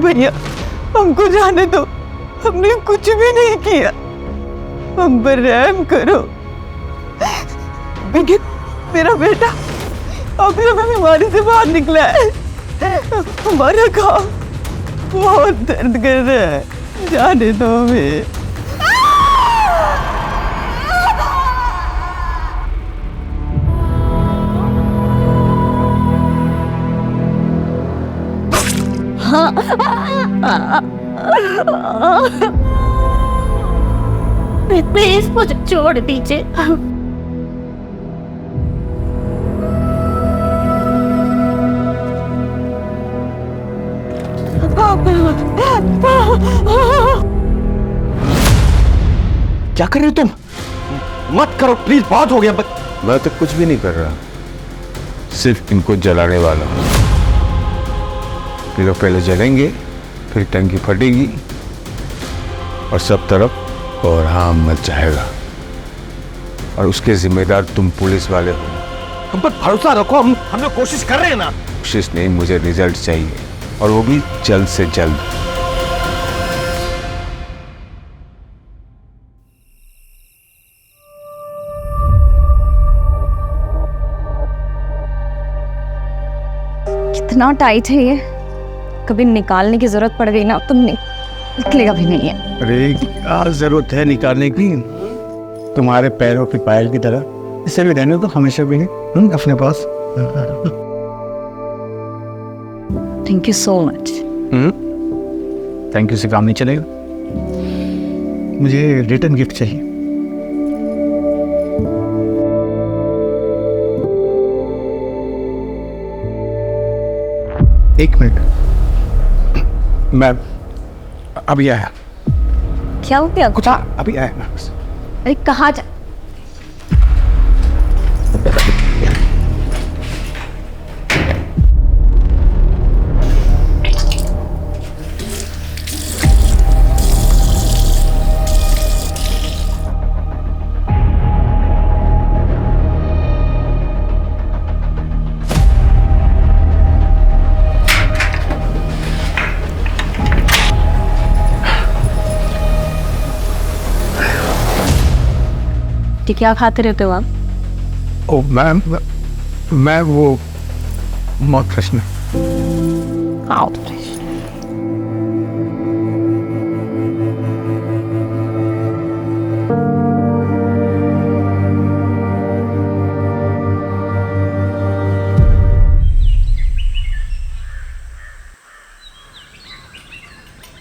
भैया हमको जाने दो, हमने कुछ भी नहीं किया, हम पर रहम करो। मेरा बेटा अभी हमें बीमारी से बाहर निकला है, हमारा घाव बहुत दर्द कर रहा है, जाने दो हमें। प्लीज मुझे छोड़ दीजिए। क्या कर रहे हो तुम? मत करो प्लीज, बहुत हो गया। मैं तो कुछ भी नहीं कर रहा, सिर्फ इनको जलाने वाला हूं। ये लोग पहले जलेंगे, फिर टंकी फटेगी और सब तरफ कोहराम मच जाएगा, और उसके जिम्मेदार तुम पुलिस वाले हो। हम पर भरोसा रखो, हम लोग कोशिश कर रहे हैं ना। कोशिश नहीं, मुझे रिजल्ट चाहिए, और वो भी जल्द से जल्द। कितना टाइट है ये, कभी निकालने की जरूरत पड़ गई ना तुमने, निकलेगा भी नहीं है। अरे क्या जरूरत है निकालने की, तुम्हारे पैरों की पायल की तरह इसे भी रहने तो हमेशा भी अपने पास। Thank you so much. Thank you से काम नहीं चलेगा, मुझे रिटर्न गिफ्ट चाहिए। एक मिनट, मैं अभी आया। क्या हो गया? कुछ अभी आया मैं बस। अरे कहाँ जा? क्या खाते रहते हो आप? ओ मैं वो मौत फ्रेश में। Out fresh.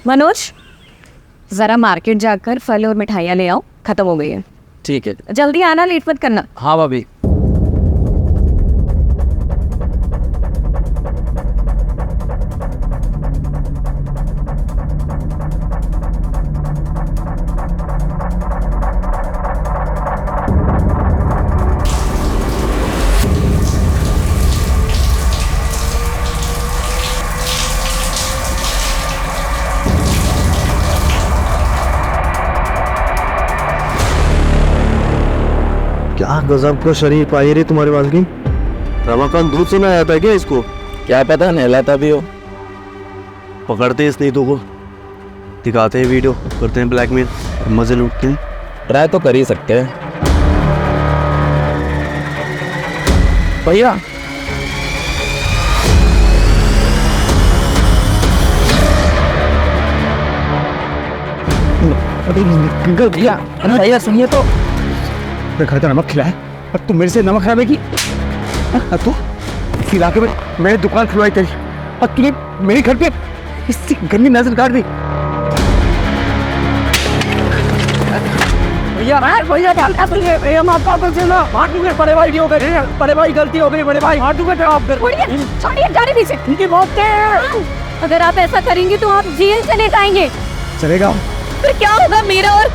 मनोज, जरा मार्केट जाकर फल और मिठाइयाँ ले आओ, खत्म हो गई है। ठीक है, जल्दी आना, लेट मत करना। हाँ भाभी। क्या गजब का शरीर पाई रे तुम्हारे बाल की। रमाकांत दूध से ना आता है क्या इसको? क्या पता नहलाता भी हो। पकड़ते हैं इस नीतू को, दिखाते हैं वीडियो, करते हैं ब्लैकमेल, मजे लूटते हैं। ट्राई तो कर ही सकते हैं भैया। भैया भैया सुनिए तो, घर का नमक खिलाया और तू मेरे से नमक खराब है कि तू इस इलाके में मैंने दुकान खुलवाई तेरी, और तूने मेरे घर पे इससे गंदी नजर काट दी। भैया भैया माफ कर देना, बड़े भाई की हो गई, बड़े भाई गलती हो गई, बड़े भाई छोड़िए, जाने दीजिए। इनकी मौत है। अगर आप ऐसा करेंगे तो आप जेल चले जाएंगे। चलेगा फिर क्या होगा मेरा और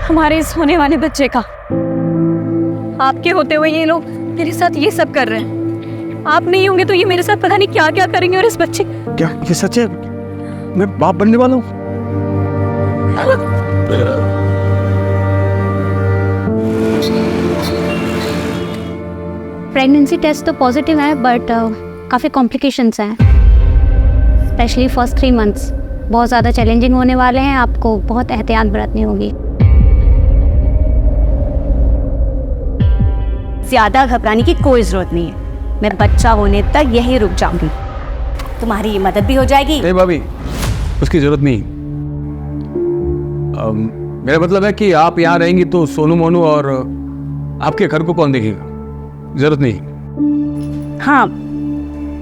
हमारे इस होने वाले बच्चे का? आपके होते हुए ये लोग मेरे साथ ये सब कर रहे हैं, आप नहीं होंगे तो ये मेरे साथ पता नहीं क्या क्या करेंगे। और इस बच्चे, क्या ये सच है? मैं बाप बनने वाला हूँ। प्रेगनेंसी टेस्ट तो पॉजिटिव है, बट काफी कॉम्प्लिकेशंस हैं। स्पेशली फर्स्ट 3 मंथ्स बहुत ज़्यादा चैलेंजिंग होने वाले हैं। आपको बहुत एहतियात बरतनी होगी। ज़्यादा घबराने की कोई ज़रूरत नहीं है। मैं बच्चा होने तक यहीं रुक जाऊंगी। तुम्हारी मदद भी हो जाएगी। नहीं भाभी, उसकी जरूरत नहीं। मेरा मतलब है कि आप यहाँ रहेंगी तो सोनू मोनू और आपके घर को कौन देखेगा? जरूरत नहीं। हाँ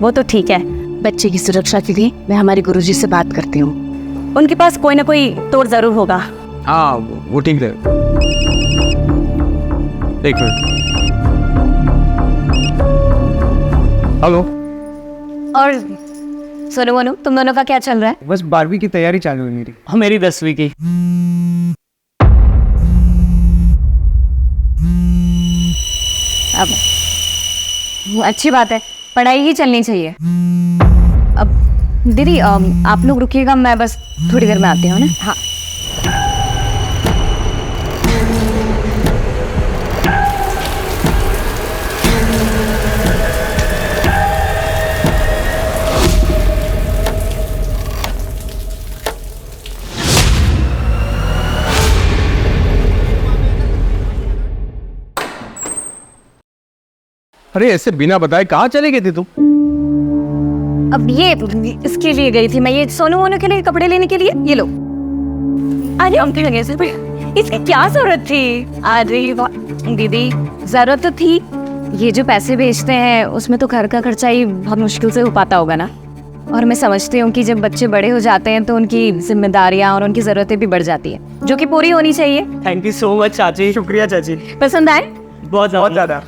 वो तो ठीक है। बच्चे की सुरक्षा के लिए मैं हमारे गुरुजी से बात करती हूँ। उनके पास कोई ना कोई तोड़ जरूर होगा। हाँ वो ठीक है। एक मिनट। हेलो। और सोनू मोनू, तुम दोनों का क्या चल रहा है? बस 12वीं की तैयारी चालू है मेरी। मेरी 10वीं की। अब अच्छी बात है, पढ़ाई ही चलनी चाहिए। अब दीदी आप लोग रुकिएगा, मैं बस थोड़ी देर में आती हूँ ना। हाँ अरे ऐसे बिना बताए कहाँ चले गए थे तुम? अब ये इसके लिए गई थी मैं, ये सोनू मोनू के लिए कपड़े लेने के लिए। ये लो। अरे हम थे लगे सिर्फ, इसकी क्या जरूरत थी? अरे वाह दीदी, जरूरत तो थी। ये जो पैसे भेजते हैं उसमें तो घर का खर्चा ही बहुत मुश्किल से हो पाता होगा ना। और मैं समझती हूँ कि जब बच्चे बड़े हो जाते हैं तो उनकी जिम्मेदारियाँ और उनकी ज़रूरतें भी बढ़ जाती है, जो कि पूरी होनी चाहिए। थैंक यू सो मच चाची। शुक्रिया चाची। पसंद आए? बहुत ज़्यादा।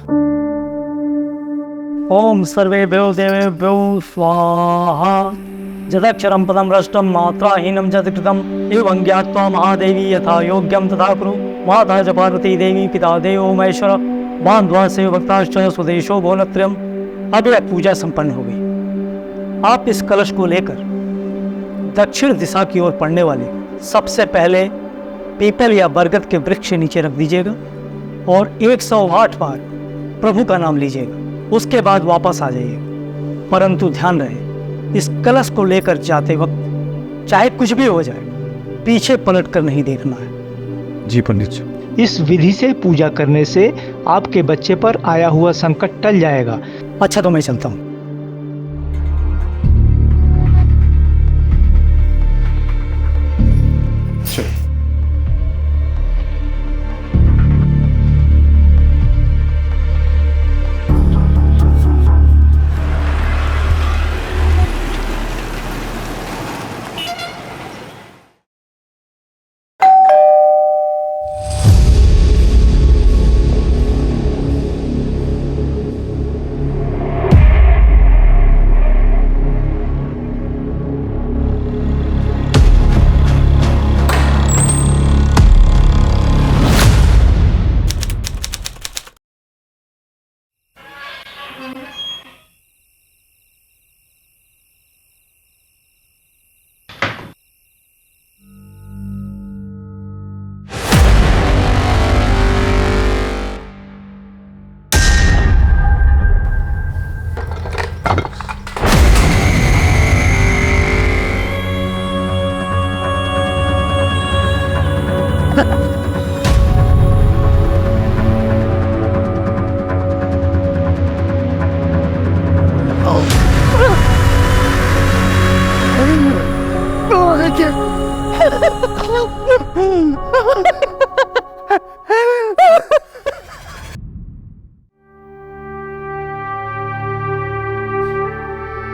ओम सर्वेभ्यो देवेभ्यो स्वाहा। जदक्षरं पदं भ्रष्टं मात्राहीनं च कृतम् एवं ज्ञात्वा महादेवी यथा योग्यं तथा कुरु। माता च पार्वती देवी पिता देवो महेश्वर बांधवा से भक्ताश्च स्वदेशो भुवनत्रयम्। अब यह पूजा संपन्न हो गई। आप इस कलश को लेकर दक्षिण दिशा की ओर पड़ने वाले सबसे पहले पीपल या बरगद के वृक्ष के नीचे रख दीजिएगा और 108 बार प्रभु का नाम लीजिएगा। उसके बाद वापस आ जाइए। परंतु ध्यान रहे, इस कलश को लेकर जाते वक्त चाहे कुछ भी हो जाए, पीछे पलट कर नहीं देखना है। जी पंडित जी। इस विधि से पूजा करने से आपके बच्चे पर आया हुआ संकट टल जाएगा। अच्छा तो मैं चलता हूँ।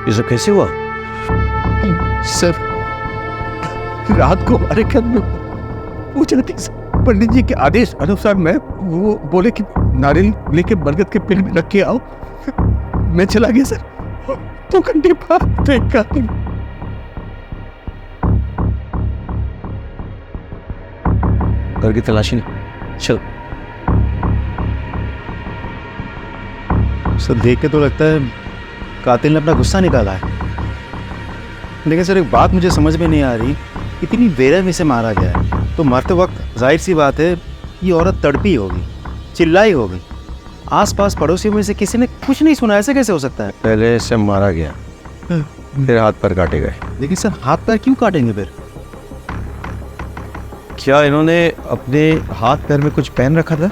ये सब कैसे हुआ? सर रात को हमारे घर में पूजा थी सर। पंडित जी के आदेश अनुसार मैं वो बोले कि नारियल लेके बरगद के पेड़ में रख के आओ। मैं चला गया सर। 2 घंटे बाद देखा। घर की तलाशी नहीं। चल। सर देख के तो लगता है कातिल ने अपना गुस्सा निकाला है। लेकिन सर एक बात मुझे समझ में नहीं आ रही, इतनी बेरहमी से मारा गया है तो मरते वक्त जाहिर सी बात है ये औरत तड़पी होगी, चिल्लाई होगी। आसपास पड़ोसियों में से किसी ने कुछ नहीं सुना, ऐसे कैसे हो सकता है? पहले से मारा गया मेरे हाथ पर काटे गए। लेकिन सर हाथ पैर क्यों काटेंगे फिर? क्या इन्होंने अपने हाथ पैर में कुछ पहन रखा था?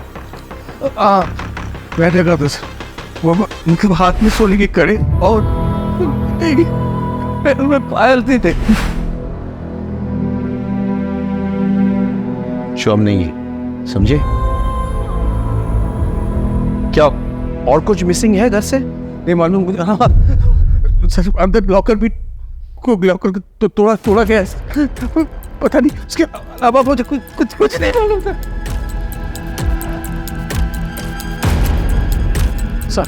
मैं देखा था सर, वो उनके हाथ में सोने की कड़े और पैर में पायल थे। शोम नहीं है, समझे? क्या और कुछ मिसिंग है घर से? नहीं मालूम मुझे। हाँ सर, अंदर लॉकर भी लॉकर तो तोड़ा गया है, पता नहीं उसके अलावा मुझे कुछ नहीं मालूम सर।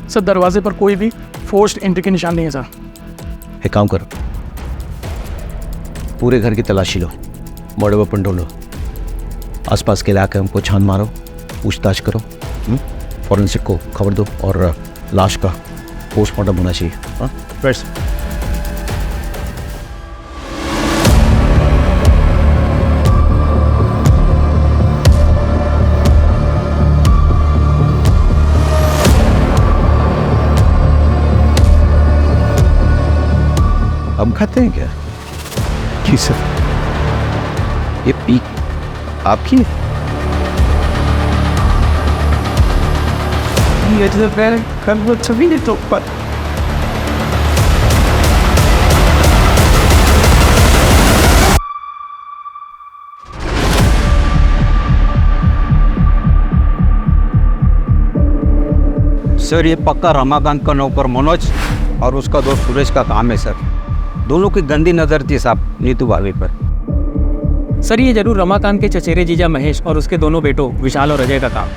सर दरवाजे पर कोई भी फोर्स्ड एंट्री के निशान नहीं है सर। एक काम करो, पूरे घर की तलाशी लो, मर्डर वेपन ढूंढो, आसपास के इलाके हमको छान मारो, पूछताछ करो, फॉरेंसिक को खबर दो और लाश का पोस्टमार्टम होना चाहिए। हाँ बस हम खाते हैं क्या? जी सर। ये पीक आपकी है? ये तो पहले कल सभी ने तो पर सर ये पक्का रमाकांत का नौकर मनोज और उसका दोस्त सुरेश का काम है सर। दोनों की गंदी नज़र थी साहब नीतू भाभी पर। सर ये जरूर रमाकांत के चचेरे जीजा महेश और उसके दोनों बेटों विशाल और अजय का काम।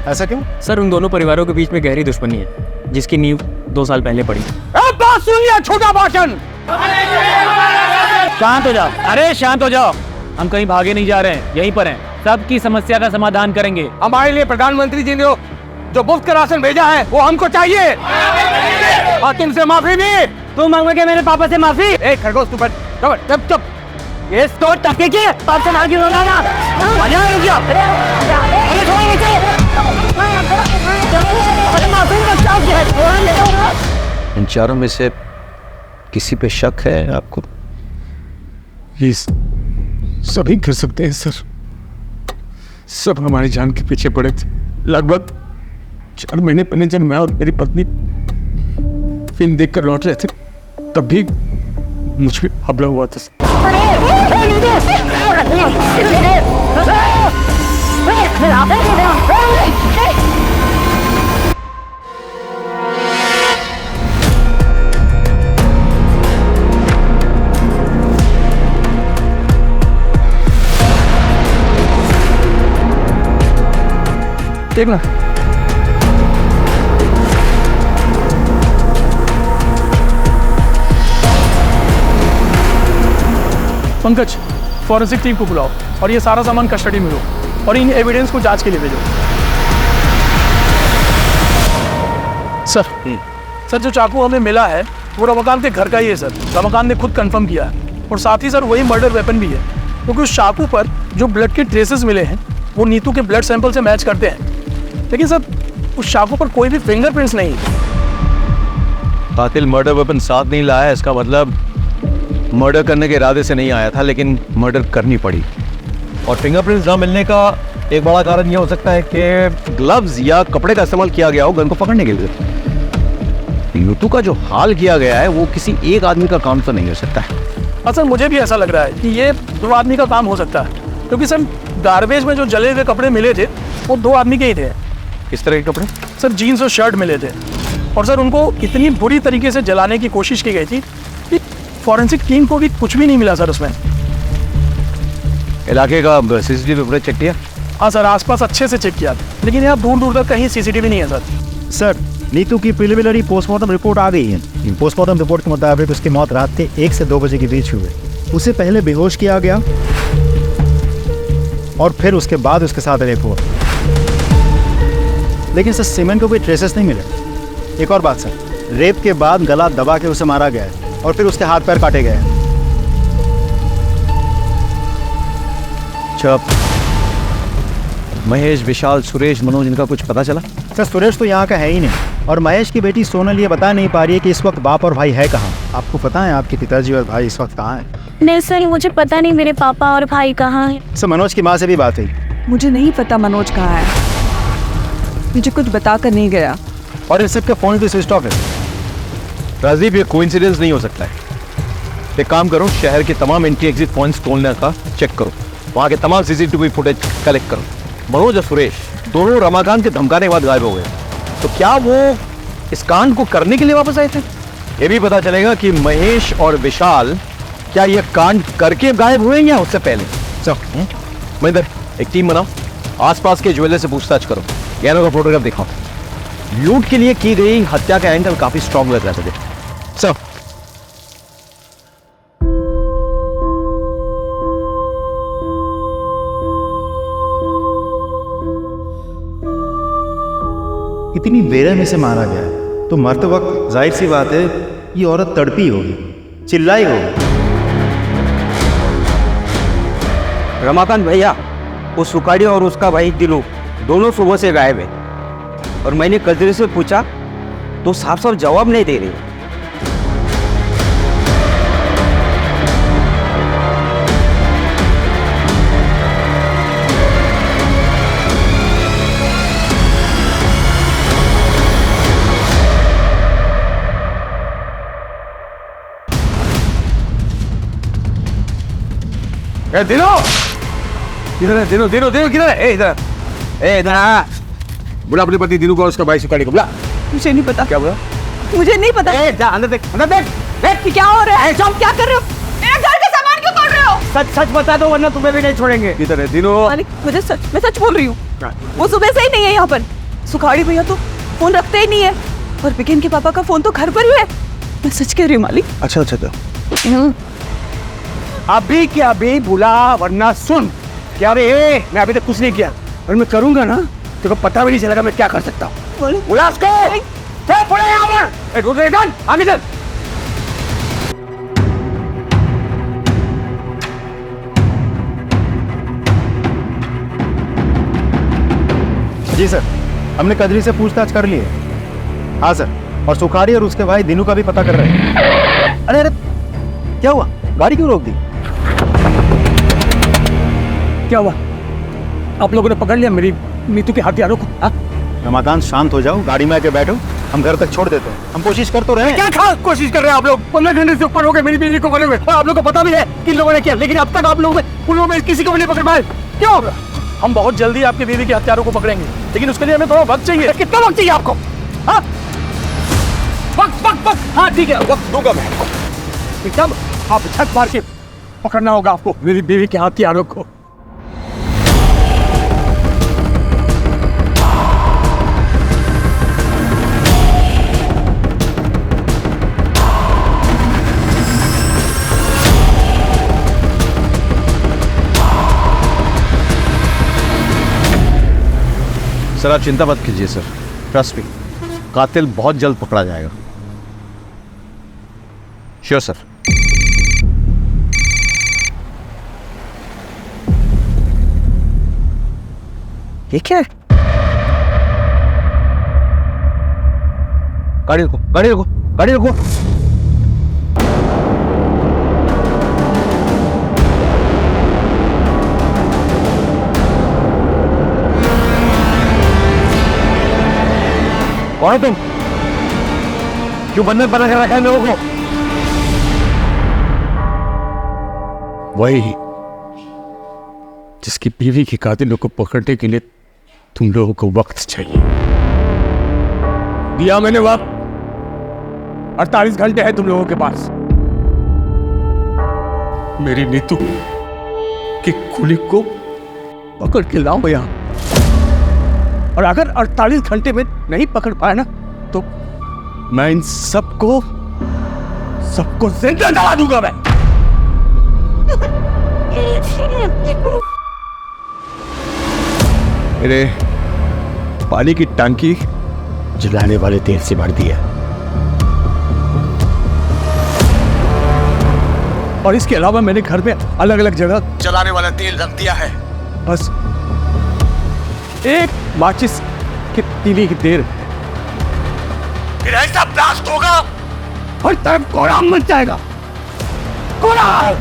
ऐसा क्यों? सर उन दोनों परिवारों के बीच में गहरी दुश्मनी है जिसकी नींव 2 साल पहले पड़ी। बात सुनिए छोटा भाषण। शांत हो जाओ, अरे शांत हो जाओ, हम कहीं भागे नहीं जा रहे हैं, यहीं पर हैं। सबकी समस्या का समाधान करेंगे। हमारे लिए प्रधानमंत्री जी ने जो मुफ्त का राशन भेजा है वो हमको चाहिए और तुमसे माफी भी। तुम मांगोगे मेरे पापा से माफी? एक खरगोश तू बैठ, चुप चुप। ये तो टके की बात से आगे होना ना। मजा आ गया। इन चारों में से किसी पे शक है आपको? प्लीज सभी कर सकते हैं सर। सब हमारी जान के पीछे पड़े थे। लगभग 4 महीने पहले जब मैं और मेरी पत्नी फिल्म देखकर लौट रहे थे तब भी मुझ पे हमला हुआ था। देखना पंकज, फॉरेंसिक टीम को बुलाओ और ये सारा सामान कस्टडी में लो और इन एविडेंस को जांच के लिए भेजो। सर जो चाकू हमें मिला है वो रमाकांत के घर का ही है सर। रमाकांत ने खुद कंफर्म किया है और साथ ही सर वही मर्डर वेपन भी है, क्योंकि उस चाकू पर जो ब्लड के ट्रेसेस मिले हैं वो नीतू के ब्लड सैंपल से मैच करते हैं, लेकिन सर उस चाकू पर कोई भी फिंगरप्रिंट्स नहीं। कातिल मर्डर वेपन साथ नहीं लाया, इसका मतलब मर्डर करने के इरादे से नहीं आया था, लेकिन मर्डर करनी पड़ी। और फिंगरप्रिंट्स ना मिलने का एक बड़ा कारण यह हो सकता है कि ग्लव्स या कपड़े का इस्तेमाल किया गया हो गन को पकड़ने के लिए। नीतू का जो हाल किया गया है वो किसी एक आदमी का काम तो नहीं हो सकता है। हाँ सर, मुझे भी ऐसा लग रहा है कि ये 2 आदमी का काम हो सकता है, क्योंकि सर गार्बेज में जो जले हुए कपड़े मिले थे वो 2 आदमी के ही थे। किस तरह के कपड़े? सर जीन्स और शर्ट मिले थे और सर उनको इतनी बुरी तरीके से जलाने की कोशिश की गई थी कि फॉरेंसिक टीम को भी कुछ भी नहीं मिला सर उसमें। इलाके का सीसीटीवी फुटेज चेक किया? हाँ सर, आसपास अच्छे से चेक किया, लेकिन यहाँ दूर दूर तक कहीं सीसीटीवी नहीं है सर। सर नीतू की प्रिलिमिनरी पोस्टमार्टम रिपोर्ट आ गई है। पोस्टमार्टम रिपोर्ट के मुताबिक उसकी मौत रात के 1 से 2 बजे के बीच हुई। उसे पहले बेहोश किया गया और फिर उसके बाद उसके साथ रेप हुआ, लेकिन सर सीमेंट को कोई ट्रेसेस नहीं मिले। एक और बात सर, रेप के बाद गला दबा के उसे मारा गया है और फिर उसके हाथ पैर काटे गए हैं। चुप। महेश, विशाल, सुरेश, मनोज, इनका कुछ पता चला? सर सुरेश तो यहाँ का है ही नहीं, और महेश की बेटी सोनल ये बता नहीं पा रही है कि इस वक्त बाप और भाई है कहाँ। आपको पता है आपके पिताजी और भाई इस वक्त कहाँ हैं? नहीं सर, मुझे पता नहीं मेरे पापा और भाई कहाँ हैं। सर मनोज की माँ से भी बात हुई। मुझे नहीं पता मनोज कहाँ है, मुझे कुछ बता कर नहीं गया। और इस सबके फ़ोन भी स्विच ऑफ है। राजीव, ये कोइंसिडेंस नहीं हो सकता है। एक काम करो, शहर के तमाम एंट्री एग्जिट पॉइंट्स खोलने का चेक करो, वहाँ के तमाम सीसीटीवी फुटेज कलेक्ट करो। मनोज और सुरेश दोनों रमाकांत के धमकाने के बाद गायब हो गए, तो क्या वो इस कांड को करने के लिए वापस आए थे? ये भी पता चलेगा कि महेश और विशाल क्या ये कांड करके गायब हुए या उससे पहले। सर महेंद्र, एक टीम बनाओ, आसपास के ज्वेलर से पूछताछ करो, गहनों का फोटोग्राफ दिखाओ। लूट के लिए की गई हत्या का एंगल काफी स्ट्रॉन्ग लग रहा था। सर इतनी बेरहमी से मारा गया है तो मरते वक्त जाहिर सी बात है ये औरत तड़पी होगी, चिल्लाई होगी। रमाकांत भैया, वो सुकाड़ी और उसका भाई दिलू दोनों सुबह से गायब है, और मैंने कजरी से पूछा तो साफ साफ जवाब नहीं दे रही। दिनो किधर है? दिनो दिनो दिनो किधर है? इधर इधर आ। बुला अपने पति दिनू को और उसका भाई सुकाड़ी को बुला। मुझे नहीं पता। क्या बोला? मुझे नहीं पता। जा अंदर देख, अंदर देख। देख क्या हो रहा है? तुम क्या कर रहे हो? मेरे घर का सामान क्यों तोड़ रहे हो? सच सच बता दो वरना तुम्हें भी नहीं छोड़ेंगे। किधर है दिनो? मालिक, मुझे सच, मैं सच बोल रही हूँ। वो सुबह से ही नहीं है यहाँ पर। सुखाड़ी भैया तो फोन रखते ही नहीं है, और बिकिन के पापा का फोन तो घर पर ही है। मैं सच कह रही हूँ मालिक। अच्छा अच्छा तो अभी क्या अभी बुला, वरना सुन। क्या रे, मैं अभी तक कुछ नहीं किया, और मैं करूंगा ना तो पता भी नहीं चलेगा मैं क्या कर सकता हूँ। बुला उसको। आगे चल। जी सर, हमने कजरी से पूछताछ कर ली है। हाँ सर, और सुखाड़ी और उसके भाई दिनू का भी पता कर रहे हैं। अरे अरे क्या हुआ? गाड़ी क्यों रोक दी? क्या हुआ? आप लोगों ने पकड़ लिया मेरी नीतू के हथियारों को? रमाकांत शांत हो जाओ, गाड़ी में आके बैठो, हम घर तक छोड़ देते हैं। हम कोशिश कर तो रहे हैं। क्या कोशिश कर रहे हैं आप लोग? 15 घंटे से ऊपर हो गए मेरी बीवी को मरे हुए, और आप लोग को पता भी है किन लोगों ने किया, लेकिन अब तक आप लोगों में किसी को भी नहीं पकड़ पाए। क्यों? हम बहुत जल्दी आपकी बीवी के हथियारों को पकड़ेंगे, लेकिन उसके लिए हमें थोड़ा वक्त चाहिए। कितना वक्त चाहिए आपको? हाँ वक्त। हाँ ठीक है, वक्त दूंगा मैं आपको, एकदम। आप छत मार के पकड़ना होगा आपको मेरी बीवी के हथियारों को। सर आप चिंता मत कीजिए सर, ट्रस्ट मी, कातिल बहुत जल्द पकड़ा जाएगा। Sure sir. ये क्या है? गाड़ी रुको, गाड़ी रुको, गाड़ी रुको। कौन है तुम? क्यों बंधन बना कर रखा है लोगों को? वही जिसकी बीवी के कातिलों को पकड़ने के लिए तुम लोगों को वक्त चाहिए। दिया मैंने वक्त, 48 घंटे है तुम लोगों के पास। मेरी नीतू की कुली को पकड़ के लाओ यहां, और अगर 48 घंटे में नहीं पकड़ पाया ना तो मैं इन सबको जिंदा जला दूंगा मैं। मेरे पानी की टंकी जलाने वाले तेल से भर दिया, और इसके अलावा मैंने घर में अलग अलग जगह जलाने वाला तेल रख दिया है। बस एक माचिस कितनी देर है, फिर ऐसा ब्लास्ट होगा और तरफ कोराम मच जाएगा। कोराम!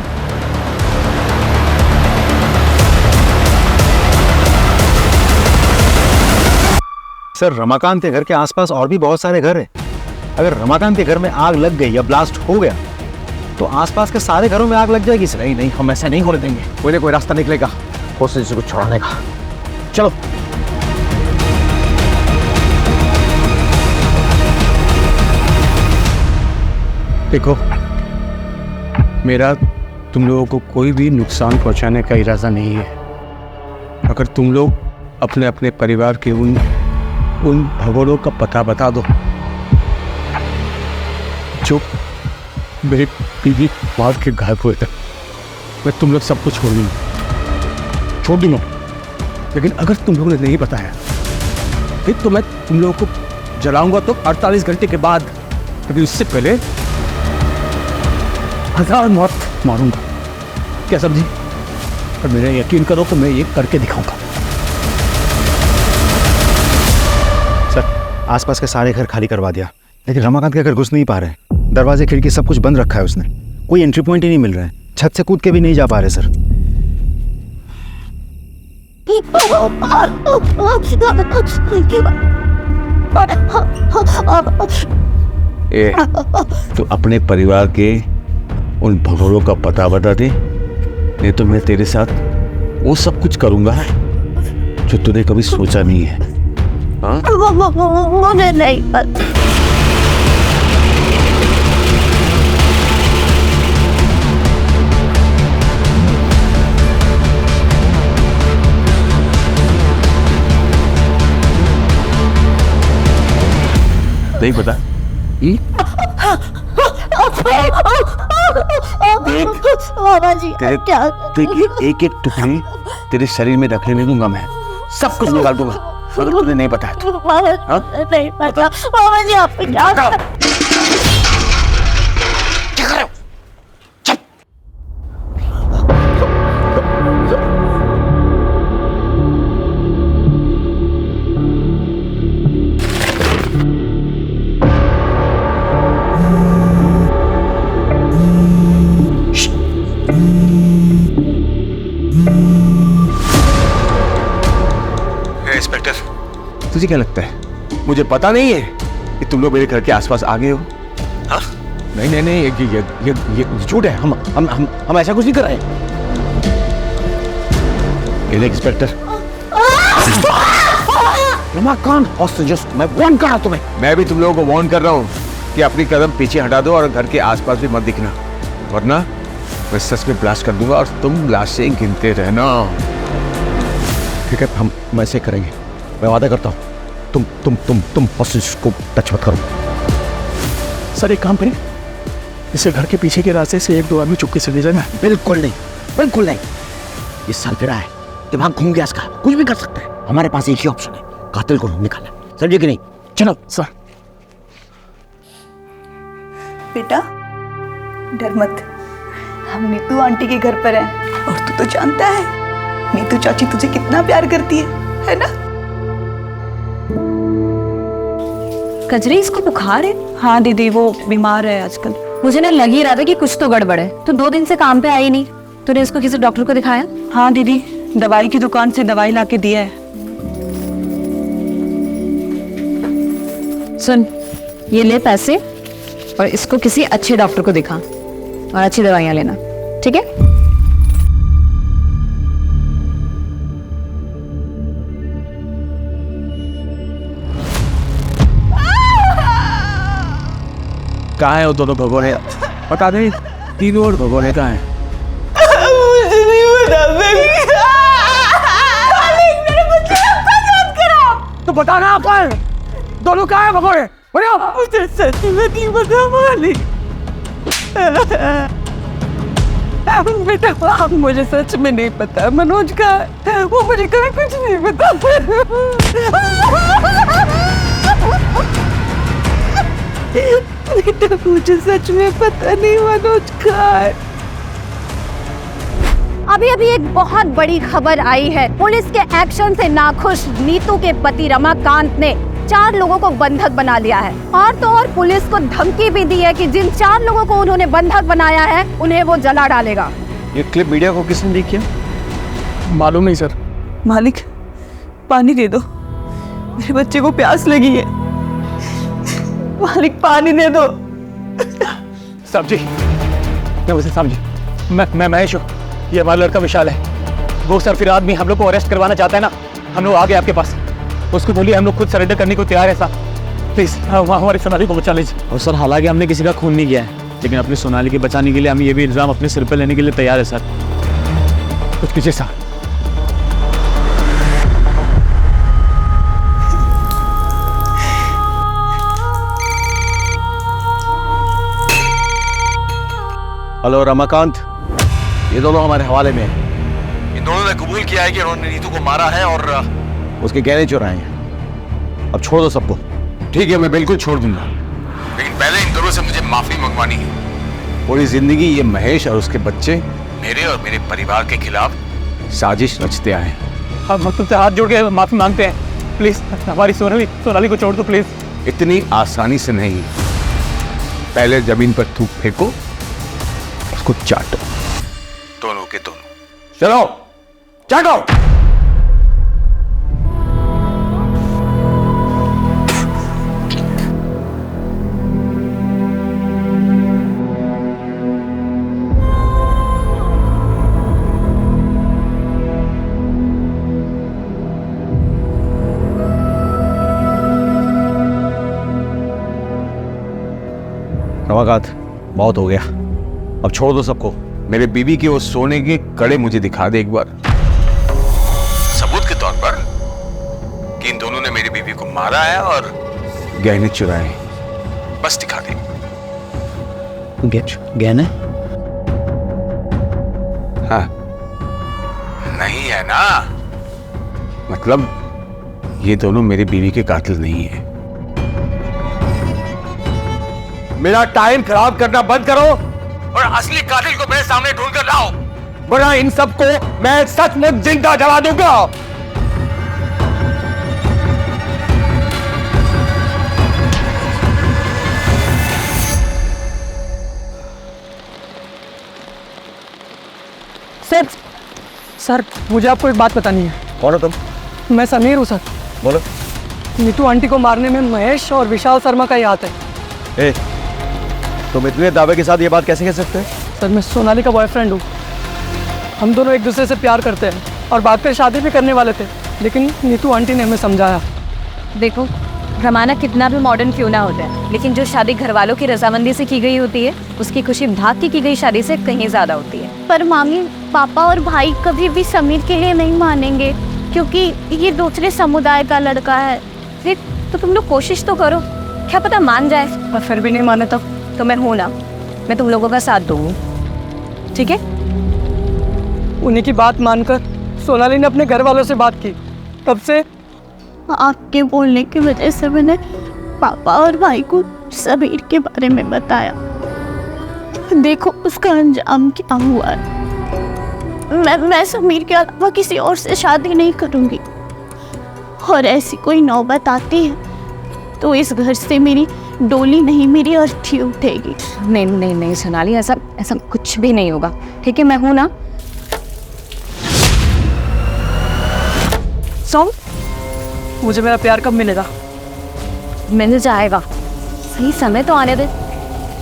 सर, रमाकांत के घर के आसपास और भी बहुत सारे घर हैं। अगर रमाकांत के घर में आग लग गई या ब्लास्ट हो गया तो आसपास के सारे घरों में आग लग जाएगी सर। नहीं, हम ऐसा नहीं होने देंगे। कोई ना कोई रास्ता निकलेगा होस्टेज को छुड़ाने का। चलो। देखो, मेरा तुम लोगों को कोई भी नुकसान पहुंचाने का इरादा नहीं है। अगर तुम लोग अपने अपने परिवार के उन भगोड़ों का पता बता दो जो मेरी बीवी मार के गायब हुए थे, मैं तुम लोग सबको छोड़ दूंगा। लेकिन अगर तुम लोगों ने नहीं बताया फिर तो मैं तुम लोगों को जलाऊंगा तो 48 घंटे के बाद, लेकिन उससे पहले 1000 मौत मारूंगा। क्या समझी? और मेरा यकीन करो तो मैं ये करके दिखाऊंगा। सर, आसपास के सारे घर खाली करवा दिया, लेकिन रमाकांत के घर घुस नहीं पा रहे। दरवाजे खिड़की सब कुछ बंद रखा है उसने। कोई एंट्री पॉइंट ही नहीं मिल रहा है। छत से कूद के भी नहीं जा पा रहे सर। तो अपने परिवार के उन भगोड़ों का पता बता दे, नहीं तो मैं तेरे साथ वो सब कुछ करूंगा जो तूने कभी सोचा नहीं है। मुझे नहीं पता। नहीं पता? एक एक टुकड़ी तेरे शरीर में रखने नहीं दूंगा मैं, सब कुछ निकाल दूंगा अगर तुझे नहीं पता है तो। नहीं पता मामा जी, आप क्या कर रहे हो? इंस्पेक्टर, तुझे क्या लगता है मुझे पता नहीं है कि तुम लोग मेरे घर के आसपास आ गए हो? हाँ? नहीं, ये झूठ है। हम ऐसा कुछ नहीं कर रहे। ये देख इंस्पेक्टर, रमाकांत हॉस्टेजेस, मैं वार्न कर रहा हूं तुम्हें। मैं भी तुम लोगों को वार्न कर रहा हूँ कि अपनी कदम पीछे हटा दो और घर के आसपास भी मत दिखना, वरना मैं सच में ब्लास्ट कर दूंगा और तुम लाशें गिनते रहना। ठीक है, हम ऐसे करेंगे। मैं वादा करता हूँ तुम हॉस्टेज को टच मत करो। सर, एक काम करें, इसे घर के पीछे के रास्ते से 1-2 आदमी चुपके से ले जाना। बिल्कुल नहीं। ये सरफिरा है, दिमाग घूम गया इसका, कुछ भी कर सकता है। हमारे पास एक ही ऑप्शन है, कातिल को निकालना। समझे कि नहीं? चलो सर। बेटा डर मत, हम नीतू आंटी के घर पर हैं और तू तो जानता है नीतू चाची तुझे कितना प्यार करती है ना? कजरी, इसको बुखार है? हाँ दीदी, वो बीमार है आजकल। मुझे ना लग ही रहा था कि कुछ तो गड़बड़ है। तो 2 दिन से काम पे आई नहीं। तूने इसको किसी डॉक्टर को दिखाया? हाँ दीदी, दवाई की दुकान से दवाई लाके दिया है। सुन, ये ले पैसे और इसको किसी अच्छे डॉक्टर को दिखा और अच्छी दवाइयां लेना, ठीक है? कहाँ है वो दोनों भगोड़े? बता दे, तीनों और भगोड़े कहाँ हैं? मुझे नहीं पता बेबी। मेरे बच्चे का याद करो तो बताना अपन, दोनों कहाँ हैं भगोड़े? मुझे सच में नहीं पता मालिक। बेटा, मुझे सच में नहीं पता मनोज का, वो मुझे कभी कुछ नहीं पता। बेटा, मुझे सच में पता नहीं मनोज का। अभी अभी एक बहुत बड़ी खबर आई है। पुलिस के एक्शन से नाखुश नीतू के पति रमाकांत ने 4 लोगों को बंधक बना लिया है। और तो और पुलिस को धमकी भी दी है कि जिन 4 लोगों को उन्होंने बंधक बनाया है उन्हें वो जला डालेगा। ये क्लिप मीडिया को किसने लीक किया? मालूम नहीं सर। मालिक पानी दे दो, मेरे बच्चे को प्यास लगी है। मालिक पानी दे दो। साहब जी, साहब जी, मैं महेश हूँ, ये हमारा लड़का विशाल है। वो सर फिर आदमी हम लोग को अरेस्ट करवाना चाहता है ना, हम लोग आ गए आपके पास। उसको बोलिए हम लोग खुद सरेंडर करने को तैयार है साहब। प्लीज हमारी सोनाली को बचा लीजिए। और सर हालांकि हमने किसी का खून नहीं किया है, लेकिन अपनी सोनाली के बचाने के लिए हम ये भी इल्जाम अपने सिर पर लेने के लिए तैयार है सर। कुछ कीजिए साहब। हेलो रमाकांत, ये दोनों हमारे हवाले में हैं। इन दोनों ने कबूल किया है कि उन्होंने नीतू को मारा है और उसके गहने चुराए हैं। अब छोड़ दो सबको। ठीक है, मैं बिल्कुल छोड़ दूंगा, लेकिन पहले इन दोनों से मुझे माफी मंगवानी है। पूरी जिंदगी ये महेश और उसके बच्चे मेरे और मेरे परिवार के खिलाफ साजिश रचते आए। हम तुमसे हाथ जोड़ के माफी मांगते हैं। प्लीज हमारी सोनाली को छोड़ दो प्लीज। इतनी आसानी से नहीं। पहले जमीन पर थूक फेंको, उसको चाटो, दोनों के दोनों। चलो चाटो। रमाकांत, बहुत हो गया, अब छोड़ दो सबको। मेरे बीवी के वो सोने के कड़े मुझे दिखा दे एक बार, सबूत के तौर पर कि इन दोनों ने मेरी बीवी को मारा है और गहने चुराए। बस दिखा दे। गहने? हाँ, नहीं है ना, मतलब ये दोनों मेरी बीवी के कातिल नहीं है। मेरा टाइम खराब करना बंद करो और असली कातिल को मेरे सामने ढूंढ कर लाओ, वरना इन सबको मैं सचमुच जिंदा जला दूंगा। सर मुझे आपको एक बात बतानी है। कौन हो तुम? मैं समीर हूँ सर। बोलो। नीतू आंटी को मारने में महेश और विशाल शर्मा का ही हाथ है। ए, तुम इतने दावे के साथ ये बात कैसे कह सकते हो? सर मैं सोनाली का बॉयफ्रेंड हूँ। हम दोनों एक दूसरे से प्यार करते हैं और बाद में शादी भी करने वाले थे, लेकिन नीतू आंटी ने हमें समझाया। देखो, रमाना कितना भी मॉडर्न क्यों ना होता है, लेकिन जो शादी घर वालों की रजामंदी से की गई होती है, उसकी खुशी भाग की गई शादी से कहीं ज़्यादा होती है। पर मामी, पापा और भाई कभी भी समीर के लिए नहीं मानेंगे, क्योंकि ये दूसरे समुदाय का लड़का है। फिर तो तुम लोग कोशिश तो करो, क्या पता मान जाए। और फिर भी नहीं माने तो मैं हूँ ना, मैं तुम लोगों का साथ दूंगी, ठीक है? उन्हीं की बात मानकर सोनाली ने अपने घर वालों से बात की। तब से आपके बोलने की वजह से मैंने पापा और भाई को समीर के बारे में बताया। देखो उसका अंजाम क्या हुआ है। मैं समीर के अलावा किसी और से शादी नहीं करूंगी, और ऐसी कोई नौबत आती है तो इस घर से मेरी डोली नहीं, मेरी अर्थी उठेगी। नहीं नहीं नहीं सोनाली, ऐसा कुछ भी नहीं होगा, ठीक है? मैं हूं ना। सो मुझे मेरा प्यार कब मिलेगा? मिल जाएगा, सही समय तो आने दे।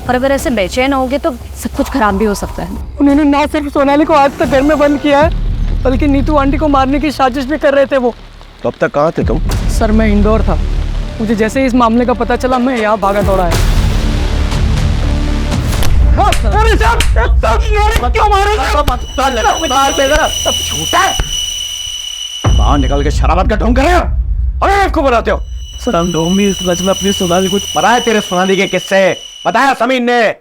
और अगर ऐसे बेचैन होगे तो सब कुछ खराब भी हो सकता है। उन्होंने ना सिर्फ सोनाली को आज तक घर में बंद किया है, बल्कि नीतू आंटी को मारने की साजिश भी कर रहे थे वो। तो अब तक कहाँ थे तुम? सर मैं इंदौर था, मुझे जैसे ही इस मामले का पता चला मैं यहाँ भागा दौड़ा है। बाहर निकल के शराबत का ढोंग कर रहे हो? अरे आपको बनाते हो? सर हम दोनों भी में अपनी सोनाली को बताया तेरे सोनाली के किस्से, बताया समीर ने,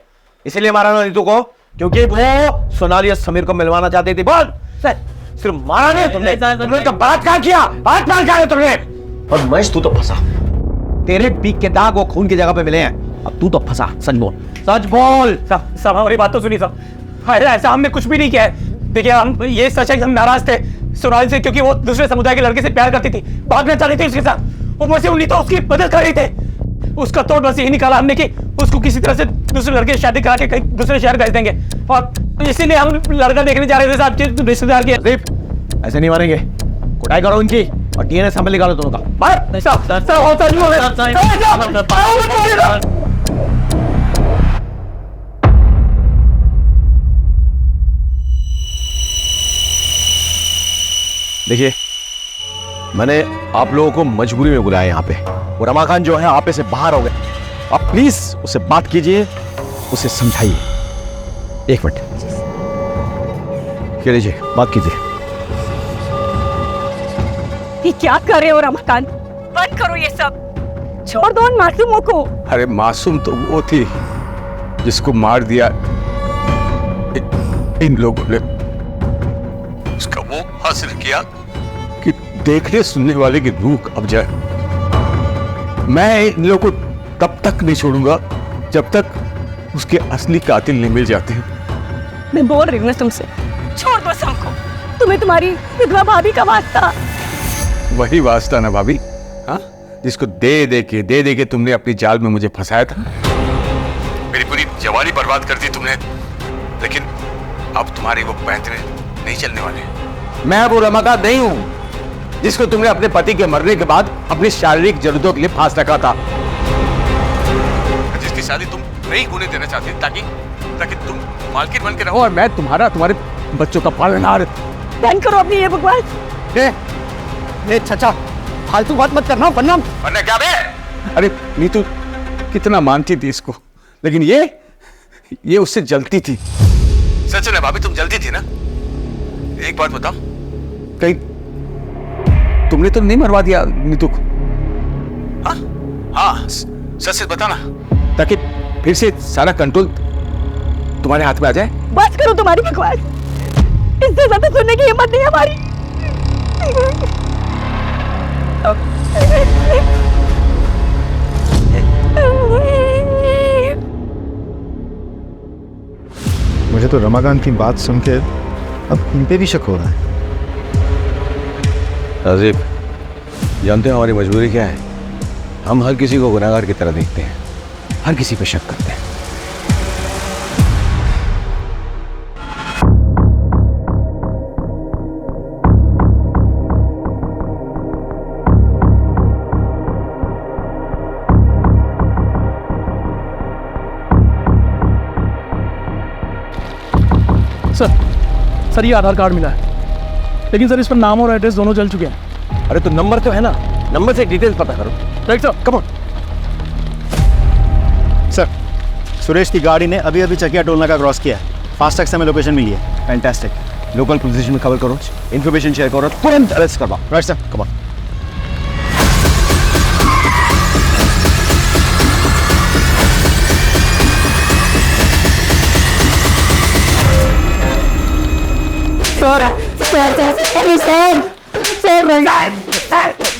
इसीलिए मारा ना नीतू को, क्योंकि वो सोनाली और समीर को मिलवाना चाहती थी। बोल, सिर्फ मारा नहीं तुमने, तुमने तो बलात्कार किया, बलात्कार किया तुमने। और महेश तू तो फंसा, तेरे पीक के दाग वो खून की जगह पे मिले हैं, अब तू तो फंसा। सच बोल, सच बोल। सब हमारी बात तो सुनी सब। अरे ऐसा हमने कुछ भी नहीं किया है। देखिए हम ये सच है कि हम नाराज थे सोनाली से, क्योंकि वो दूसरे समुदाय के लड़के से प्यार करती थी, भागना चाहती थी उसके साथ। ऊपर से उन्हीं तो उसकी मदद कर रही थे। उसका तोड़ बस यही निकाला हमने कि उसको किसी तरह से दूसरे लड़के से शादी करा के कहीं दूसरे शहर भेज देंगे, और इसीलिए हम लड़का देखने जा रहे थे साहब रिश्तेदार के। ऐसे नहीं मारेंगे, कुटाई करो उनकी और डीएनए सैंपल निकालो दोनों का। देखिए, मैंने आप लोगों को मजबूरी में बुलाया यहाँ पे। वो रमाकांत जो है आप से बाहर हो गए, आप प्लीज उससे बात कीजिए, उसे समझाइए। एक मिनट, लीजिए बात कीजिए। ये क्या कर रहे हो रमाकांत? बंद करो ये सब, छोड़ दो उन मासूमों को। अरे मासूम तो वो थी जिसको मार दिया इन लोगों ने। उसका वो हासिल किया कि देखने सुनने वाले की रूह अब जाए। मैं इन लोगों को तब तक नहीं छोड़ूंगा जब तक उसके असली कातिल नहीं मिल जाते। मैं बोल रही हूँ ना तुमसे, छोड़ दो सबको। तुम्हें तुम्हारी विधवा भाभी का वास्ता। वही वास्ता ना भाभी, हाँ, जिसको दे दे के तुमने अपनी जाल में मुझे फंसाया था। मेरी पूरी जवानी बर्बाद कर दी तुमने, लेकिन अब तुम्हारे वो पैंतरे नहीं चलने वाले। मैं वो रमाकांत नहीं हूं जिसको तुमने अपने पति के मरने के बाद अपनी शारीरिक जरूरतों के लिए फांस रखा था, जिसकी शादी तुम नहीं होने देना चाहती ताकि तुम मालकिन बन के रहो और मैं तुम्हारे बच्चों का पालनहार। बंद करो अपनी ये बकवास। चाचा फालतू बात मत करना, वरना क्या बे? अरे नीतू कितना मानती थी इसको, लेकिन ये उससे जलती थी। सच है भाभी, तुम जलती थी ना। एक बात बताओ, कहीं तुमने तो नहीं मरवा दिया नीतू को? हाँ, सच से बताना, ताकि फिर से सारा कंट्रोल तुम्हारे हाथ में आ जाए। बस करो तुम्हारी बकवास, इससे ज्यादा सुनने की हिम्मत नहीं है हमारी। मुझे तो रमाकांत की बात सुन के अब इन पे भी शक हो रहा है। राजीव, जानते हैं हमारी मजबूरी क्या है? हम हर किसी को गुनहगार की तरह देखते हैं, हर किसी पे शक करते हैं। सर ये आधार कार्ड मिला है, लेकिन सर इस पर नाम और एड्रेस दोनों जल चुके हैं। अरे तो नंबर तो है ना, नंबर से डिटेल्स पता करो। Right sir, come on. Sir, Suresh की गाड़ी ने अभी अभी चकिया टोल नाका क्रॉस किया है। फास्टैग से हमें लोकेशन मिली है। फैंटास्टिक। लोकल पुलिस में खबर करो, इन्फॉर्मेशन शेयर करो, तुरंत अरेस्ट करवाओ। Right sir, come on.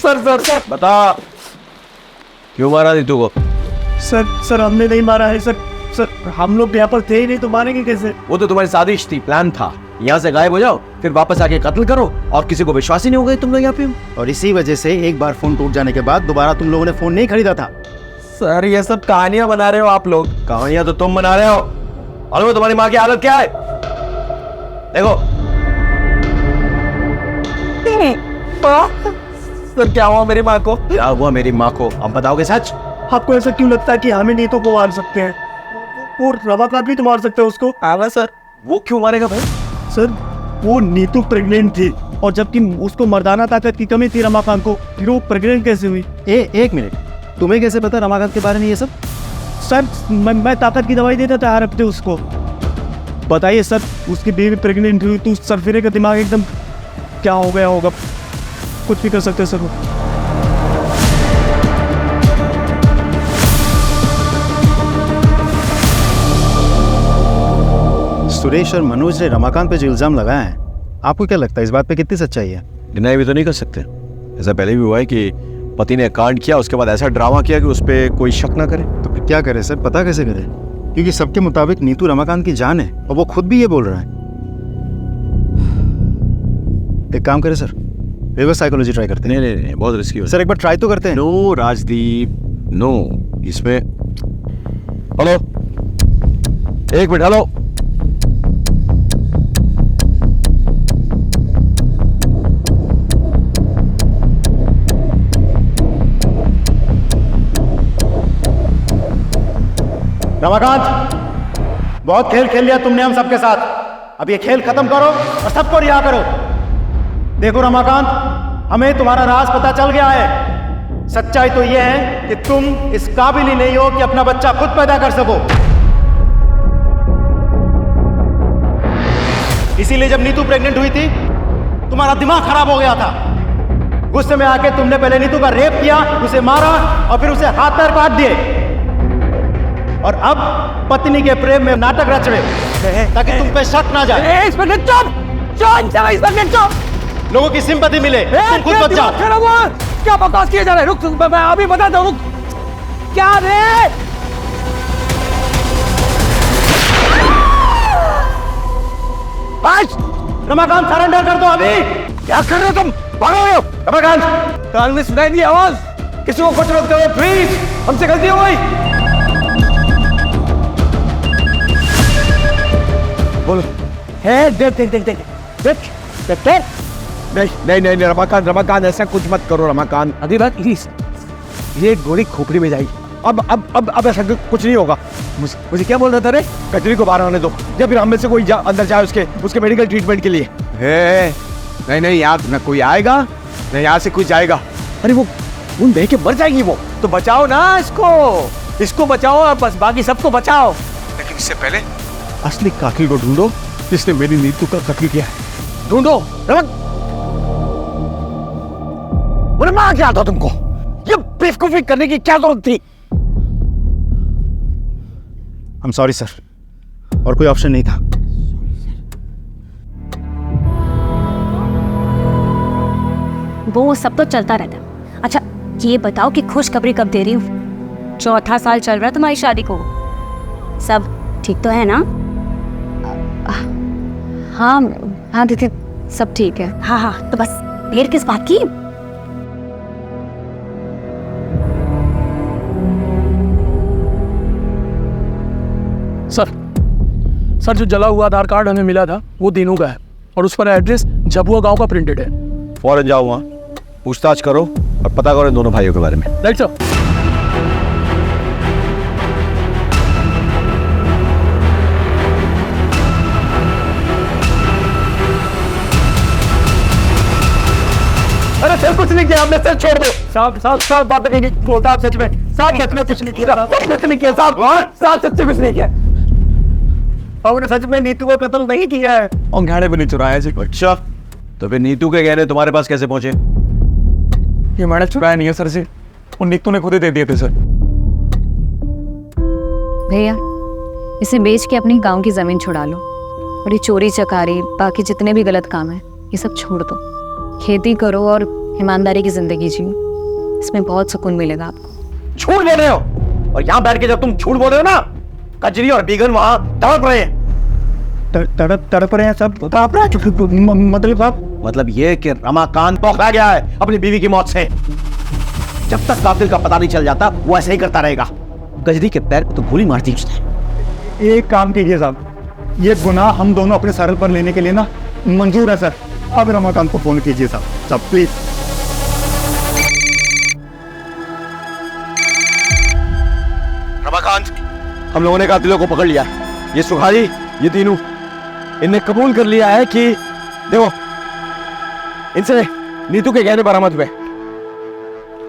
Sir बता, क्यों मारा नीतू को? सर हमने नहीं मारा है सर हम लोग यहाँ पर थे ही नहीं, तो मारेंगे कैसे? वो तो तुम्हारी साजिश थी, प्लान था। यहाँ से गायब हो जाओ, फिर वापस आके कत्ल करो, और किसी को विश्वास ही नहीं हो गए तुम लोग यहाँ पे। और इसी वजह से एक बार फोन टूट जाने के बाद दोबारा तुम लोगों ने फोन नहीं खरीदा था। सर ये सब कहानियां बना रहे हो आप लोग। कहानियां तो तुम बना रहे हो। और तुम्हारी माँ की हालत क्या है देखो। सर क्या हुआ मेरी माँ को? क्या हुआ मेरी माँ को, अब बताओगे सच? आपको ऐसा क्यों लगता है कि हमें नीतू को मार सकते हैं? वो रमाकांत भी तो मार सकते हैं उसको। आवा सर। वो क्यों मारेगा भाई? सर वो नीतू प्रेग्नेंट थी, और जबकि उसको मर्दाना ताकत की कमी थी रमाकांत को, फिर वो प्रेग्नेंट कैसे हुई? एक मिनट, तुम्हें कैसे पता रमाकांत के बारे में ये सब? सर मैं ताकत की दवाई देता था हर हफ्ते उसको। बताइए सर, उसकी बेबी प्रेग्नेंट हुई तो उस सरफिरे का दिमाग एकदम क्या हो गया होगा, कुछ भी कर सकते हैं सर वो। सुरेश और मनोज ने रमाकांत पे जो इल्जाम लगाया है, आपको क्या लगता है इस बात पे कितनी सच्चाई है? डिनाई भी तो नहीं कर सकते। ऐसा पहले भी हुआ है कि पति ने कांड किया, उसके बाद ऐसा ड्रामा किया कि उस पर कोई शक ना करे। तो फिर क्या करे सर, पता कैसे करे? क्योंकि सबके मुताबिक नीतू रमाकांत की जान है, और वो खुद भी ये बोल रहा है। एक काम करें सर, रिवर्स साइकोलॉजी ट्राई करते हैं। नहीं, बहुत रिस्की हो सर एक बार ट्राई तो करते हैं। No Rajdeep, no. इसमें हेलो, एक मिनट, हेलो। रमाकांत, बहुत खेल खेल लिया तुमने हम सबके साथ। अब ये खेल खत्म करो और सबको रिहा करो। देखो रमाकांत, हमें तुम्हारा राज पता चल गया है। सच्चाई तो यह है कि तुम इस काबिल ही नहीं हो कि अपना बच्चा खुद पैदा कर सको। इसीलिए जब नीतू प्रेग्नेंट हुई थी, तुम्हारा दिमाग खराब हो गया था। गुस्से में आके तुमने पहले नीतू का रेप किया, उसे मारा और फिर उसे हाथ पैर काट दिए। और अब पत्नी के प्रेम में नाटक रच रहे हो ताकि तुम पे शक ना जाए। लोगों की सिंपैथी मिले, तुम खुद बच जाओ। क्या बकवास किए जा रहे हैं? रुक, मैं अभी बताता हूँ। क्या रे? रमाकांत सरेंडर कर दो अभी। क्या कर रहे हो तुम? भागो रमाकांत। कान में सुनाई दी आवाज? किसी को कुछ मत करो प्लीज, हमसे गलती हो गई। बोलो। देख नहीं रमाकांत, ऐसा कुछ मत करो रमाकांत। अभी बात प्लीज, ये गोली खोपड़ी में जाएगी। अब ऐसा कुछ नहीं होगा। मुझे क्या बोल रहा था रे? कचरी को बाहर आने दो, या फिर हम में से कोई अंदर जाए उसके मेडिकल ट्रीटमेंट के लिए। नहीं, यहाँ ना कोई आएगा, नहीं यहाँ से कोई जाएगा। अरे वो खून बह के मर जाएगी वो। तो बचाओ ना इसको बचाओ, और बस बाकी सबको बचाओ। लेकिन इससे पहले असली कातिल को ढूंढो जिसने मेरी नीतू का कत्ल किया है। ढूंढो। क्या था तुमको? ये बेवकूफी करने की क्या जरूरत थी? I'm sorry सर, और कोई ऑप्शन नहीं था। वो सब तो चलता रहता है। अच्छा ये बताओ कि खुशखबरी कब दे रही हूँ? 4था साल चल रहा है तुम्हारी शादी को। सब ठीक तो है ना? हाँ दीदी, सब ठीक है। हाँ, तो बस देर किस बात की? सर जो जला हुआ आधार कार्ड हमें मिला था वो तीनों का है, और उस पर एड्रेस जबुआ गांव का प्रिंटेड है। फौरन जाओ वहाँ, पूछताछ करो और पता करो इन दोनों भाइयों के बारे में। Right sir. अरे सर कुछ नहीं किया हमने, सर छोड़ दो। साहब बात नहीं बोलता आप सच में। साहब सच में कुछ नहीं किया, कुछ नहीं किया साहब सच में कुछ नहीं किया। हमने सच में नीतू को कत्ल नहीं किया है। और गहने भी नहीं चुराया जी। अच्छा, तो फिर नीतू के गहने तुम्हारे पास कैसे पहुंचे? ये मैंने चुराया नहीं है सर जी, वो नीतू ने खुद ही दे दिए थे सर। भैया इसे बेच के अपनी गांव की जमीन छुड़ा लो, और ये चोरी चकारी बाकी जितने भी गलत काम है ये सब छोड़ दो। खेती करो और ईमानदारी की जिंदगी जियो, इसमें बहुत सुकून मिलेगा आपको। झूठ बोल रहे हो, और यहाँ बैठ के जब तुम झूठ बोल रहे हो ना, कजरी और बीगन वहां तड़प रहे हैं। तड़प रहे हैं सब? मतलब आप? मतलब ये कि रमाकांत पकड़ा गया है अपनी बीवी की मौत से। जब तक कातिल का पता नहीं चल जाता वो ऐसे ही करता रहेगा। गजरी के पैर को तो गोली मार दी उसने। एक काम कीजिए साहब, ये गुनाह हम दोनों अपने सर पर लेने के लिए ना मंजूर है सर। अब रमाकांत को फोन कीजिए साहब प्लीज। रमाकांत, हम लोगों ने कातिलों को पकड़ लिया। ये सुखाजी, ये तीनों, इनने कबूल कर लिया है कि देखो इनसे नीतू के गहने बरामद हुए।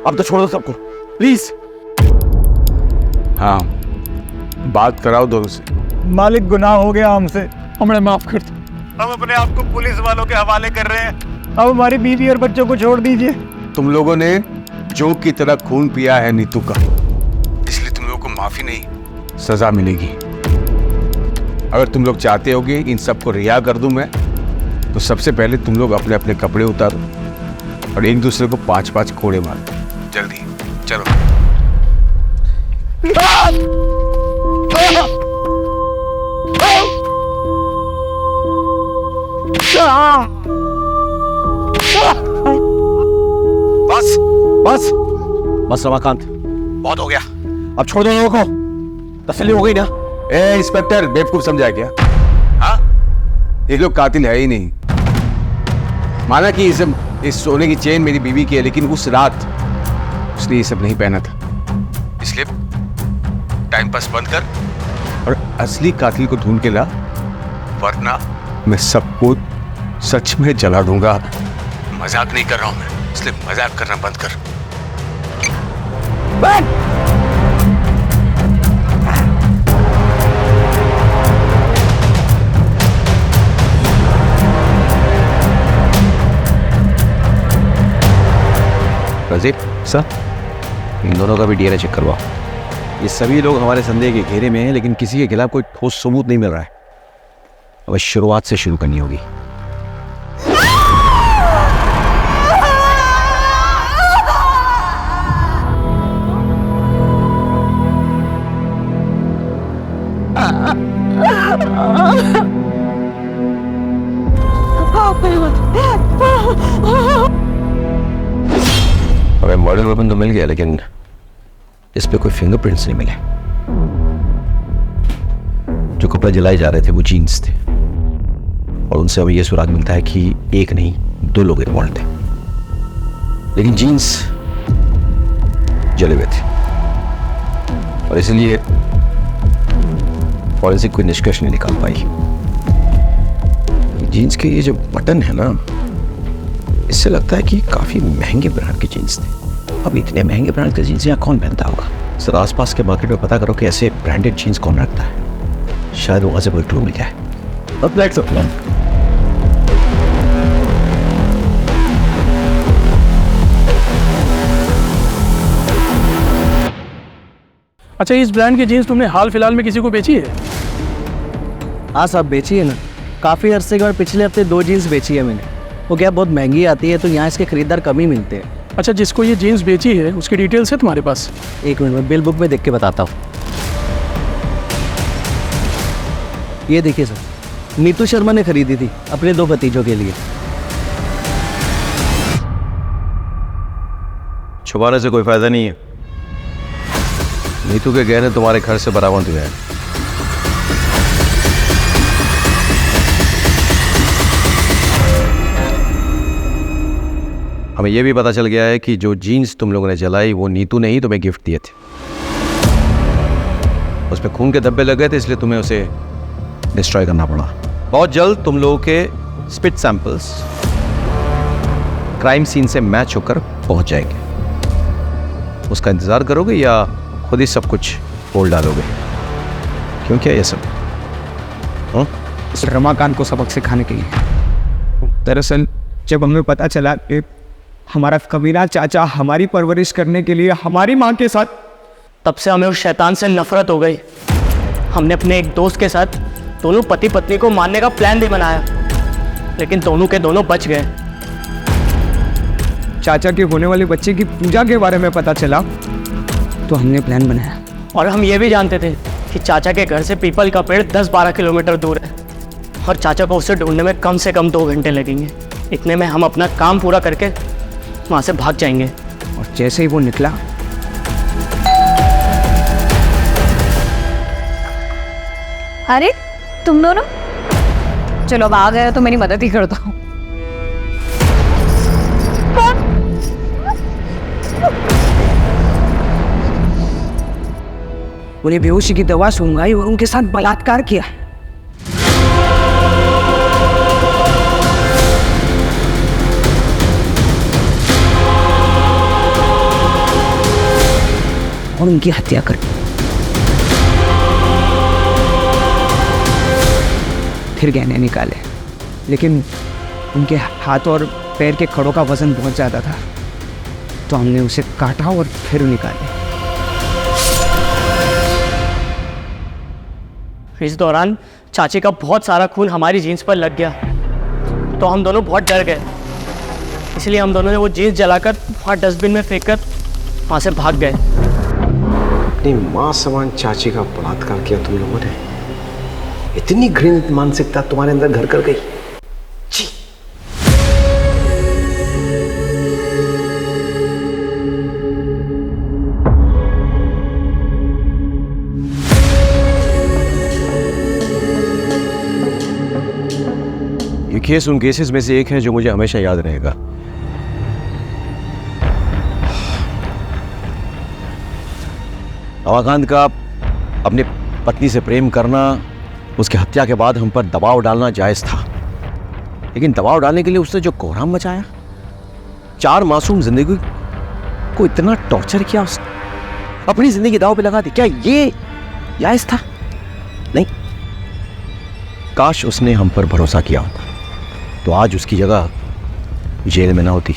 अब तो छोड़ दो सबको प्लीज। हाँ, बात कराओ दोनों से। मालिक गुनाह हो गया हमसे, हमें माफ कर दो। हम अपने आप को पुलिस वालों के हवाले कर रहे हैं। अब हमारी बीवी और बच्चों को छोड़ दीजिए। तुम लोगों ने जोक की तरह खून पिया है नीतू का, इसलिए तुम लोगों को माफी नहीं, सजा मिलेगी। अगर तुम लोग चाहते होगे इन सबको रिहा कर दूं मैं, तो सबसे पहले तुम लोग अपने अपने कपड़े उतारो और एक दूसरे को 5-5 कोड़े मारो। जल्दी चलो। बस बस रमाकांत, बहुत हो गया, अब छोड़ दो लोगों को। तसल्ली हो गई ना? ए इंस्पेक्टर, बेवकूफ समझा क्या? हाँ, ये लोग कातिल है ही नहीं। माना कि इस सोने की चेन मेरी बीवी की है, लेकिन उस रात उसने ये सब नहीं पहना था। इसलिए टाइम पास बंद कर और असली कातिल को ढूंढ के ला, वरना मैं सबको सच में जला दूंगा। मजाक नहीं कर रहा हूं मैं, इसलिए मजाक करना बंद कर। रजीब सर, इन दोनों का भी डीएनए चेक करवाओ। ये सभी लोग हमारे संदेह के घेरे में हैं, लेकिन किसी के खिलाफ कोई ठोस सबूत नहीं मिल रहा है। अब शुरुआत से शुरू करनी होगी। हमें मर्डर वेपन तो मिल गया, लेकिन इस पे कोई फिंगरप्रिंट्स नहीं मिले। जो कपड़े जलाए जा रहे थे वो जीन्स थे, और उनसे हमें यह सुराग मिलता है कि एक नहीं 2 लोग इन्वॉल्व थे, लेकिन जीन्स जले हुए थे, और इसलिए फॉरेंसिक कोई निष्कर्ष नहीं निकाल पाई। जीन्स के ये जो बटन है ना, इससे लगता है कि काफी महंगे ब्रांड के जीन्स थे। अब इतने महंगे ब्रांड के जीन्स यहाँ कौन पहनता होगा? सर, आसपास के मार्केट में पता करो कि ऐसे ब्रांडेड जीन्स कौन रखता है। शायद वहां से कोई क्लू मिल जाए। अब लेट्स प्लान। अच्छा, इस ब्रांड की जीन्स तुमने हाल फिलहाल में किसी को बेची है? हाँ साहब, बेची है ना। काफ़ी अरसे के बाद पिछले हफ्ते 2 जीन्स बेची है मैंने। वो क्या बहुत महंगी आती है, तो यहाँ इसके खरीदार कम ही मिलते हैं। अच्छा, जिसको ये जीन्स बेची है उसकी डिटेल्स है तुम्हारे पास? एक मिनट में बिल बुक में देख के बताता हूँ। ये देखिए सर, नीतू शर्मा ने खरीदी थी अपने 2 भतीजों के लिए। छुपाने से कोई फायदा नहीं है। नीतू के गहने तुम्हारे घर से बरामद हुए हैं। हमें यह भी पता चल गया है कि जो जीन्स तुम लोगों ने जलाई वो नीतू ने ही तुम्हें गिफ्ट दिए थे। उसमें खून के धब्बे लगे थे, इसलिए तुम्हें उसे डिस्ट्रॉय करना पड़ा। बहुत जल्द तुम लोगों के स्पिट सैंपल्स क्राइम सीन से मैच होकर पहुंच जाएंगे। उसका इंतजार करोगे या खुद ही सब कुछ बोल डालोगे? क्यों, क्या ये सब? रमाकांत को सबक सिखाने के लिए। दरअसल जब हमें पता चला कि हमारा कमीना चाचा हमारी परवरिश करने के लिए हमारी माँ के साथ, तब से हमें उस शैतान से नफरत हो गई। हमने अपने एक दोस्त के साथ दोनों पति पत्नी को मारने का प्लान भी बनाया, लेकिन दोनों के दोनों बच गए। चाचा के होने वाले बच्चे की पूजा के बारे में पता चला तो हमने प्लान बनाया। और हम ये भी जानते थे कि चाचा के घर से पीपल का पेड़ 10-12 किलोमीटर दूर है, और चाचा को उसे ढूंढने में कम से कम 2 घंटे लगेंगे। इतने में हम अपना काम पूरा करके वहाँ से भाग जाएंगे। और जैसे ही वो निकला, अरे तुम दोनों, चलो अब आ गए तो मेरी मदद ही कर दो। उन्हें बेहोशी की दवा सुंघाई और उनके साथ बलात्कार किया। और उनकी हत्या कर दी। फिर गहने निकाले, लेकिन उनके हाथ और पैर के खड़ों का वजन बहुत ज़्यादा था, तो हमने उसे काटा और फिर निकाले। इस दौरान चाची का बहुत सारा खून हमारी जीन्स पर लग गया, तो हम दोनों बहुत डर गए। इसलिए हम दोनों ने वो जीन्स जलाकर वहाँ डस्टबिन में फेंककर वहाँ से भाग गए। अपनी माँ समान चाची का बलात्कार किया तुम लोगों ने। इतनी घृणित मानसिकता तुम्हारे अंदर घर कर गई। केस उन केसेस में से एक है जो मुझे हमेशा याद रहेगा। रमाकांत का अपनी पत्नी से प्रेम करना, उसकी हत्या के बाद हम पर दबाव डालना जायज था, लेकिन दबाव डालने के लिए उसने जो कोहराम मचाया, 4 मासूम जिंदगी को इतना टॉर्चर किया, उसने अपनी जिंदगी दांव पे लगा दी, क्या ये जायज था? नहीं। काश उसने हम पर भरोसा किया होता तो आज उसकी जगह जेल में ना होती।